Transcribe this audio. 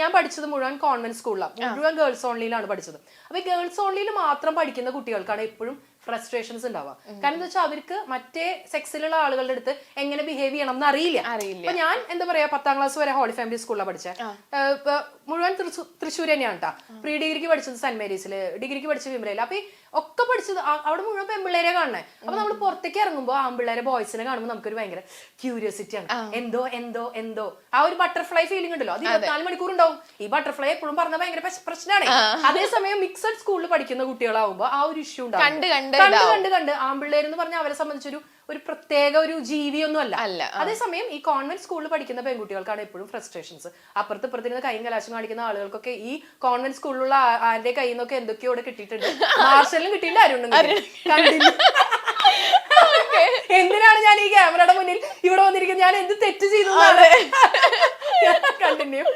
ഞാൻ പഠിച്ചത് മുഴുവൻ കോൺവെന്റ് സ്കൂളിലാണ്, മുഴുവൻ ഗേൾസ് ഓൺലിയിലാണ് പഠിച്ചത്. അപ്പൊ ഈ ഗേൾസ് ഓൺലിയിൽ മാത്രം പഠിക്കുന്ന കുട്ടികൾക്കാണ് എപ്പോഴും ഫ്രസ്ട്രേഷൻസ് ഉണ്ടാവുക. കാരണം എന്താ വെച്ചാൽ അവർക്ക് മറ്റേ സെക്സിലുള്ള ആളുകളുടെ അടുത്ത് എങ്ങനെ ബിഹേവ് ചെയ്യണം എന്ന് അറിയില്ല. അപ്പൊ ഞാൻ എന്താ പറയാ 10ാം ക്ലാസ് വരെ ഹോളി ഫാമിലി സ്കൂളിലാണ് പഠിച്ചത്. മുഴുവൻ തൃശ്ശൂർ തന്നെയാണ് കേട്ടോ. പ്രീ ഡിഗ്രിക്ക് പഠിച്ചത് സെന്റ് മേരീസില്, ഡിഗ്രിക്ക് പഠിച്ചത് വിമലയില്. അപ്പൊ ഒക്കെ പഠിച്ചത് അവിടെ മുഴുവൻ പെൺപിള്ളേരെ കാണണേ. അപ്പൊ നമ്മൾ പുറത്തേക്ക് ഇറങ്ങുമ്പോൾ ആൺപിള്ളേരെ ബോയ്സിനെ കാണുമ്പോൾ നമുക്കൊരു ഭയങ്കര ക്യൂരിയോസിറ്റി ആണ്. എന്തോ എന്തോ എന്തോ ആ ഒരു ബട്ടർഫ്ലൈ ഫീലിംഗ് ഉണ്ടല്ലോ, അത് 24 മണിക്കൂർ ഉണ്ടാവും. ഈ ബട്ടർഫ്ലൈ എപ്പോഴും പറഞ്ഞ ഭയങ്കര പ്രശ്നമാണ്. അതേസമയം മിക്സഡ് സ്കൂളിൽ പഠിക്കുന്ന കുട്ടികളാവുമ്പോ ആ ഒരു ഇഷ്യൂ ഉണ്ടാവും. കണ്ട് ആൺപിള്ളേരെന്ന് പറഞ്ഞാൽ അവരെ സംബന്ധിച്ചൊരു പ്രത്യേക ഒരു ജീവിയൊന്നും അല്ല. അതേസമയം ഈ കോൺവെന്റ് സ്കൂളിൽ പഠിക്കുന്ന പെൺകുട്ടികൾക്കാണ് എപ്പോഴും ഫ്രസ്ട്രേഷൻസ്. അപ്പുറത്ത് ഇപ്പുറത്തിന് കൈയും കലാശം കാണിക്കുന്ന ആളുകൾക്കൊക്കെ ഈ കോൺവെന്റ് സ്കൂളിലുള്ള ആരുടെ കയ്യിൽ നിന്നൊക്കെ എന്തൊക്കെയോ കിട്ടിയിട്ടുണ്ട്. മാർഷലിനും കിട്ടിയില്ല, അരുണും കണ്ടില്ല. എന്തിനാണ് ഞാൻ ഈ ക്യാമറയുടെ മുന്നിൽ ഇവിടെ വന്നിരിക്കുന്നത്? ഞാൻ എന്ത് തെറ്റ് ചെയ്തു? കണ്ടിന്യൂ.